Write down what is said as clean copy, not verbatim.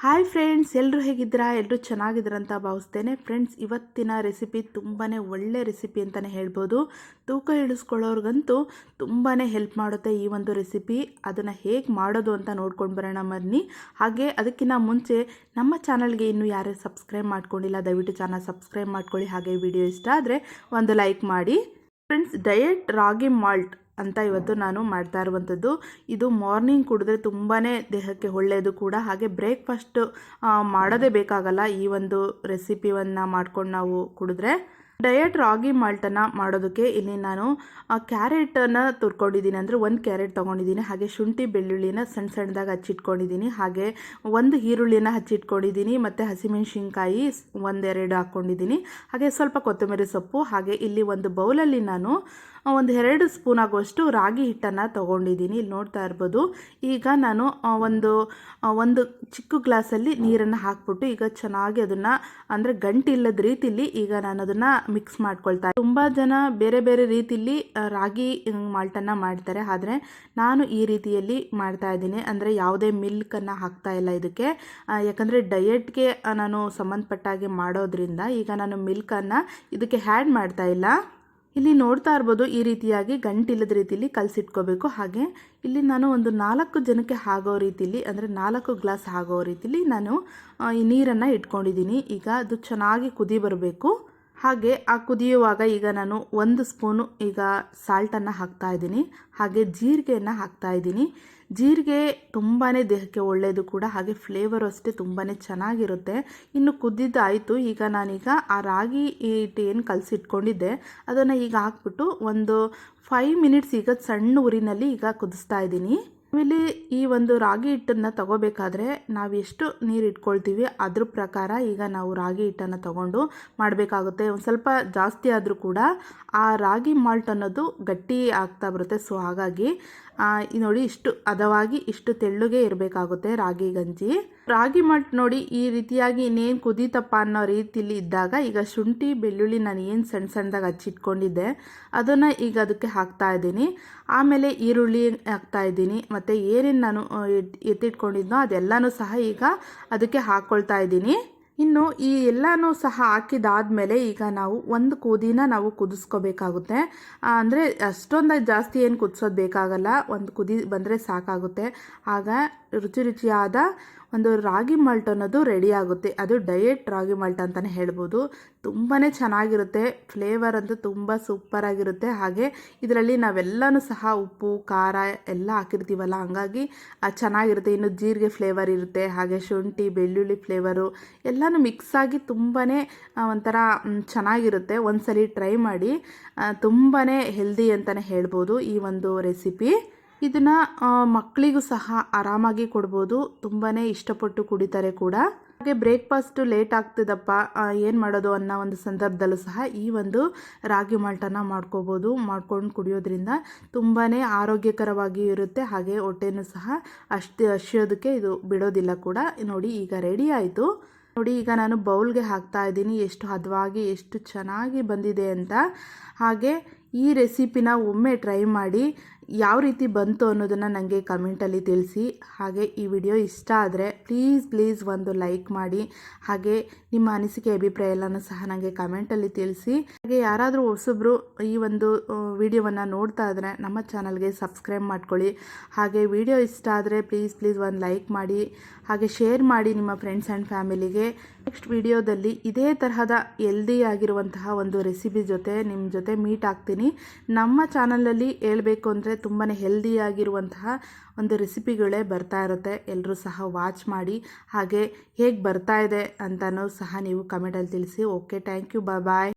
Hi friends, ಎಲ್ಲರೂ ಹೇಗಿದ್ದೀರಾ? ಎಲ್ಲರೂ ಚೆನ್ನಾಗಿದ್ದೀರಾ ಅಂತ ಭಾವಿಸ್ತೇನೆ. ಫ್ರೆಂಡ್ಸ್, ಇವತ್ತಿನ ರೆಸಿಪಿ ತುಂಬಾ ಒಳ್ಳೆ ರೆಸಿಪಿ ಅಂತಲೇ ಹೇಳ್ಬೋದು. ತೂಕ ಇಳಿಸ್ಕೊಳ್ಳೋರ್ಗಂತೂ ತುಂಬಾ ಹೆಲ್ಪ್ ಮಾಡುತ್ತೆ ಈ ಒಂದು ರೆಸಿಪಿ. ಅದನ್ನು ಹೇಗೆ ಮಾಡೋದು ಅಂತ ನೋಡ್ಕೊಂಡು ಬರೋಣ ಬನ್ನಿ. ಹಾಗೆ ಅದಕ್ಕಿಂತ ಮುಂಚೆ ನಮ್ಮ ಚಾನಲ್ಗೆ ಇನ್ನೂ ಯಾರು ಸಬ್ಸ್ಕ್ರೈಬ್ ಮಾಡ್ಕೊಂಡಿಲ್ಲ, ದಯವಿಟ್ಟು ಚಾನಲ್ ಸಬ್ಸ್ಕ್ರೈಬ್ ಮಾಡ್ಕೊಳ್ಳಿ. ಹಾಗೆ ವಿಡಿಯೋ ಇಷ್ಟ ಆದರೆ ಒಂದು ಲೈಕ್ ಮಾಡಿ. ಫ್ರೆಂಡ್ಸ್, ಡಯಟ್ ರಾಗಿ ಮಾಲ್ಟ್ ಅಂತ ಇವತ್ತು ನಾನು ಮಾಡ್ತಾ ಇರುವಂಥದ್ದು. ಇದು ಮಾರ್ನಿಂಗ್ ಕುಡಿದ್ರೆ ತುಂಬಾ ದೇಹಕ್ಕೆ ಒಳ್ಳೆಯದು ಕೂಡ. ಹಾಗೆ ಬ್ರೇಕ್ಫಾಸ್ಟ್ ಮಾಡೋದೇ ಬೇಕಾಗಲ್ಲ ಈ ಒಂದು ರೆಸಿಪಿಯನ್ನು ಮಾಡ್ಕೊಂಡು ನಾವು ಕುಡಿದ್ರೆ. ಡಯಟ್ ರಾಗಿ ಮಾಲ್ಟನ್ನು ಮಾಡೋದಕ್ಕೆ ಇಲ್ಲಿ ನಾನು ಕ್ಯಾರೆಟನ್ನು ತುರ್ಕೊಂಡಿದ್ದೀನಿ, ಅಂದರೆ ಒಂದು ಕ್ಯಾರೆಟ್ ತೊಗೊಂಡಿದ್ದೀನಿ. ಹಾಗೆ ಶುಂಠಿ ಬೆಳ್ಳುಳ್ಳಿನ ಸಣ್ಣ ಸಣ್ಣದಾಗಿ ಹಚ್ಚಿಟ್ಕೊಂಡಿದ್ದೀನಿ. ಹಾಗೆ ಒಂದು ಈರುಳ್ಳಿನ ಹಚ್ಚಿಟ್ಕೊಂಡಿದ್ದೀನಿ. ಮತ್ತು ಹಸಿಮೆಣಸಿನ್ಕಾಯಿ ಒಂದೆರಡು ಹಾಕ್ಕೊಂಡಿದ್ದೀನಿ. ಹಾಗೆ ಸ್ವಲ್ಪ ಕೊತ್ತಂಬರಿ ಸೊಪ್ಪು. ಹಾಗೆ ಇಲ್ಲಿ ಒಂದು ಬೌಲಲ್ಲಿ ನಾನು ಒಂದು 2 ಸ್ಪೂನ್ ಆಗುವಷ್ಟು ರಾಗಿ ಹಿಟ್ಟನ್ನು ತೊಗೊಂಡಿದ್ದೀನಿ. ಇಲ್ಲಿ ನೋಡ್ತಾ ಇರ್ಬೋದು. ಈಗ ನಾನು ಒಂದು ಚಿಕ್ಕ ಗ್ಲಾಸಲ್ಲಿ ನೀರನ್ನು ಹಾಕ್ಬಿಟ್ಟು ಈಗ ಚೆನ್ನಾಗಿ ಅದನ್ನು, ಅಂದರೆ ಗಂಟಿಲ್ಲದ ರೀತಿಯಲ್ಲಿ ಈಗ ನಾನು ಅದನ್ನು ಮಿಕ್ಸ್ ಮಾಡ್ಕೊಳ್ತಾ. ತುಂಬ ಜನ ಬೇರೆ ಬೇರೆ ರೀತಿಯಲ್ಲಿ ರಾಗಿ ಮಾಲ್ಟನ್ನು ಮಾಡ್ತಾರೆ, ಆದರೆ ನಾನು ಈ ರೀತಿಯಲ್ಲಿ ಮಾಡ್ತಾ ಇದ್ದೀನಿ. ಅಂದರೆ ಯಾವುದೇ ಮಿಲ್ಕನ್ನು ಹಾಕ್ತಾ ಇಲ್ಲ ಇದಕ್ಕೆ, ಯಾಕಂದರೆ ಡಯಟ್ಗೆ ನಾನು ಸಂಬಂಧಪಟ್ಟಾಗೆ ಮಾಡೋದ್ರಿಂದ ಈಗ ನಾನು ಮಿಲ್ಕನ್ನು ಇದಕ್ಕೆ ಆ್ಯಡ್ ಮಾಡ್ತಾ ಇಲ್ಲ. ಇಲ್ಲಿ ನೋಡ್ತಾ ಇರ್ಬೋದು, ಈ ರೀತಿಯಾಗಿ ಗಂಟಿಲ್ಲದ ರೀತಿಯಲ್ಲಿ ಕಲಸಿಟ್ಕೋಬೇಕು. ಹಾಗೆ ಇಲ್ಲಿ ನಾನು ಒಂದು 4 ಜನಕ್ಕೆ ಆಗೋ ರೀತಿಯಲ್ಲಿ, ಅಂದರೆ 4 ಗ್ಲಾಸ್ ಆಗೋ ರೀತಿಯಲ್ಲಿ ನಾನು ಈ ನೀರನ್ನು ಇಟ್ಕೊಂಡಿದ್ದೀನಿ. ಈಗ ಅದು ಚೆನ್ನಾಗಿ ಕುದಿ ಬರಬೇಕು. ಹಾಗೆ ಆ ಕುದಿಯುವಾಗ ಈಗ ನಾನು 1 ಸ್ಪೂನು ಈಗ ಸಾಲ್ಟನ್ನು ಹಾಕ್ತಾ ಇದ್ದೀನಿ. ಹಾಗೆ ಜೀರಿಗೆಯನ್ನು ಹಾಕ್ತಾ ಇದ್ದೀನಿ. ಜೀರಿಗೆ ತುಂಬಾ ದೇಹಕ್ಕೆ ಒಳ್ಳೆಯದು ಕೂಡ. ಹಾಗೆ ಫ್ಲೇವರು ಅಷ್ಟೇ ತುಂಬಾ ಚೆನ್ನಾಗಿರುತ್ತೆ. ಇನ್ನು ಕುದ್ದಿದ್ದಾಯಿತು. ಈಗ ನಾನೀಗ ಆ ರಾಗಿ ಹಿಟ್ಟು ಏನು ಕಲಸಿಟ್ಕೊಂಡಿದ್ದೆ ಅದನ್ನು ಈಗ ಹಾಕ್ಬಿಟ್ಟು ಒಂದು 5 ಮಿನಿಟ್ಸ್ ಈಗ ಸಣ್ಣ ಉರಿನಲ್ಲಿ ಈಗ ಕುದಿಸ್ತಾ ಇದ್ದೀನಿ. ಆಮೇಲೆ ಈ ಒಂದು ರಾಗಿ ಹಿಟ್ಟನ್ನು ತಗೋಬೇಕಾದ್ರೆ ನಾವು ಎಷ್ಟು ನೀರು ಇಟ್ಕೊಳ್ತೀವಿ ಅದ್ರ ಪ್ರಕಾರ ಈಗ ನಾವು ರಾಗಿ ಹಿಟ್ಟನ್ನು ತಗೊಂಡು ಮಾಡಬೇಕಾಗುತ್ತೆ. ಒಂದು ಸ್ವಲ್ಪ ಜಾಸ್ತಿ ಆದರೂ ಕೂಡ ಆ ರಾಗಿ ಮಾಲ್ಟ್ ಅನ್ನೋದು ಗಟ್ಟಿ ಆಗ್ತಾ ಬರುತ್ತೆ. ಸೊ ಹಾಗಾಗಿ ನೋಡಿ, ಇಷ್ಟು ಹದವಾಗಿ ಇಷ್ಟು ತೆಳ್ಳಗೆ ಇರಬೇಕಾಗುತ್ತೆ ರಾಗಿ ಗಂಜಿ. ರಾಗಿ ಮಾಲ್ಟ್ ನೋಡಿ ಈ ರೀತಿಯಾಗಿ ಇನ್ನೇನು ಕುದೀತಪ್ಪ ಅನ್ನೋ ರೀತಿಯಲ್ಲಿ ಇದ್ದಾಗ ಈಗ ಶುಂಠಿ ಬೆಳ್ಳುಳ್ಳಿ ನಾನು ಏನು ಸಣ್ಣ ಸಣ್ಣದಾಗಿ ಹಚ್ಚಿಟ್ಕೊಂಡಿದ್ದೆ ಅದನ್ನು ಈಗ ಅದಕ್ಕೆ ಹಾಕ್ತಾ ಇದ್ದೀನಿ. ಆಮೇಲೆ ಈರುಳ್ಳಿ ಹಾಕ್ತಾ ಇದ್ದೀನಿ. ಮತ್ತು ಏನೇನು ನಾನು ಎತ್ತಿಟ್ಕೊಂಡಿದ್ನೋ ಅದೆಲ್ಲನೂ ಸಹ ಈಗ ಅದಕ್ಕೆ ಹಾಕ್ಕೊಳ್ತಾ ಇದ್ದೀನಿ. ಇನ್ನು ಈ ಎಲ್ಲನೂ ಸಹ ಹಾಕಿದಾದ್ಮೇಲೆ ಈಗ ನಾವು ಒಂದು ಕುದಿನ ನಾವು ಕುದಿಸ್ಕೋಬೇಕಾಗುತ್ತೆ. ಅಂದರೆ ಅಷ್ಟೊಂದು ಜಾಸ್ತಿ ಏನು ಕುದಿಸೋದು ಬೇಕಾಗಲ್ಲ, ಒಂದು ಕುದಿ ಬಂದರೆ ಸಾಕಾಗುತ್ತೆ. ಆಗ ರುಚಿ ರುಚಿಯಾದ ಒಂದು ರಾಗಿ ಮಾಲ್ಟ್ ಅನ್ನೋದು ರೆಡಿ ಆಗುತ್ತೆ. ಅದು ಡಯಟ್ ರಾಗಿ ಮಾಲ್ಟ್ ಅಂತಲೇ ಹೇಳ್ಬೋದು. ತುಂಬಾ ಚೆನ್ನಾಗಿರುತ್ತೆ. ಫ್ಲೇವರ್ ಅಂತೂ ತುಂಬ ಸೂಪರಾಗಿರುತ್ತೆ. ಹಾಗೆ ಇದರಲ್ಲಿ ನಾವೆಲ್ಲನೂ ಸಹ ಉಪ್ಪು ಖಾರ ಎಲ್ಲ ಹಾಕಿರ್ತೀವಲ್ಲ, ಹಂಗಾಗಿ ಚೆನ್ನಾಗಿರುತ್ತೆ. ಇನ್ನು ಜೀರಿಗೆ ಫ್ಲೇವರ್ ಇರುತ್ತೆ. ಹಾಗೆ ಶುಂಠಿ ಬೆಳ್ಳುಳ್ಳಿ ಫ್ಲೇವರು ಎಲ್ಲನೂ ಮಿಕ್ಸಾಗಿ ತುಂಬಾ ಒಂಥರ ಚೆನ್ನಾಗಿರುತ್ತೆ. ಒಂದ್ಸಲಿ ಟ್ರೈ ಮಾಡಿ. ತುಂಬಾ ಹೆಲ್ದಿ ಅಂತಲೇ ಹೇಳ್ಬೋದು ಈ ಒಂದು ರೆಸಿಪಿ. ಇದನ್ನು ಮಕ್ಕಳಿಗೂ ಸಹ ಆರಾಮಾಗಿ ಕೊಡ್ಬೋದು. ತುಂಬಾ ಇಷ್ಟಪಟ್ಟು ಕುಡಿತಾರೆ ಕೂಡ. ಹಾಗೆ ಬ್ರೇಕ್ಫಾಸ್ಟ್ ಲೇಟ್ ಆಗ್ತಿದಪ್ಪ, ಏನು ಮಾಡೋದು ಅನ್ನೋ ಒಂದು ಸಂದರ್ಭದಲ್ಲೂ ಸಹ ಈ ಒಂದು ರಾಗಿ ಮಾಲ್ಟನ್ನು ಮಾಡ್ಕೊಂಡು ಕುಡಿಯೋದ್ರಿಂದ ತುಂಬಾ ಆರೋಗ್ಯಕರವಾಗಿ ಇರುತ್ತೆ. ಹಾಗೆ ಹೊಟ್ಟೆನೂ ಸಹ ಹಸಿಯೋದಕ್ಕೆ ಇದು ಬಿಡೋದಿಲ್ಲ ಕೂಡ. ನೋಡಿ, ಈಗ ರೆಡಿ ಆಯಿತು. ನೋಡಿ, ಈಗ ನಾನು ಬೌಲ್ಗೆ ಹಾಕ್ತಾ ಇದ್ದೀನಿ. ಎಷ್ಟು ಹದವಾಗಿ ಎಷ್ಟು ಚೆನ್ನಾಗಿ ಬಂದಿದೆ ಅಂತ. ಹಾಗೆ ಈ ರೆಸಿಪಿನ ಒಮ್ಮೆ ಟ್ರೈ ಮಾಡಿ ಯಾವ ರೀತಿ ಬಂತು ಅನ್ನೋದನ್ನು ನನಗೆ ಕಮೆಂಟಲ್ಲಿ ತಿಳಿಸಿ. ಹಾಗೆ ಈ ವಿಡಿಯೋ ಇಷ್ಟ ಆದರೆ ಪ್ಲೀಸ್ ಒಂದು ಲೈಕ್ ಮಾಡಿ. ಹಾಗೆ ನಿಮ್ಮ ಅನಿಸಿಕೆ ಅಭಿಪ್ರಾಯ ಎಲ್ಲನೂ ಸಹ ನನಗೆ ಕಮೆಂಟಲ್ಲಿ ತಿಳಿಸಿ. ಹಾಗೆ ಯಾರಾದರೂ ಹೊಸಬ್ರು ಈ ಒಂದು ವಿಡಿಯೋವನ್ನು ನೋಡ್ತಾ ಇದ್ದರೆ ನಮ್ಮ ಚಾನಲ್ಗೆ ಸಬ್ಸ್ಕ್ರೈಬ್ ಮಾಡ್ಕೊಳ್ಳಿ. ಹಾಗೆ ವಿಡಿಯೋ ಇಷ್ಟ ಆದರೆ ಪ್ಲೀಸ್ ಒಂದು ಲೈಕ್ ಮಾಡಿ. ಹಾಗೆ ಶೇರ್ ಮಾಡಿ ನಿಮ್ಮ ಫ್ರೆಂಡ್ಸ್ ಆ್ಯಂಡ್ ಫ್ಯಾಮಿಲಿಗೆ. ನೆಕ್ಸ್ಟ್ ವಿಡಿಯೋದಲ್ಲಿ ಇದೇ ತರಹದ ಹೆಲ್ದಿ ಆಗಿರುವಂತಹ ಒಂದು ರೆಸಿಪಿ ಜೊತೆ ನಿಮ್ಮ ಜೊತೆ ಮೀಟ್ ಆಗ್ತೀನಿ. ನಮ್ಮ ಚಾನಲಲ್ಲಿ ಹೇಳಬೇಕು ಅಂದರೆ ತುಂಬಾ ಹೆಲ್ದಿಯಾಗಿರುವಂತಹ ಒಂದು ರೆಸಿಪಿಗಳೇ ಬರ್ತಾ ಇರುತ್ತೆ. ಎಲ್ಲರೂ ಸಹ ವಾಚ್ ಮಾಡಿ. ಹಾಗೆ ಹೇಗೆ ಬರ್ತಾ ಇದೆ ಅಂತಲೂ ಸಹ ನೀವು ಕಮೆಂಟಲ್ಲಿ ತಿಳಿಸಿ. Okay, thank you, bye.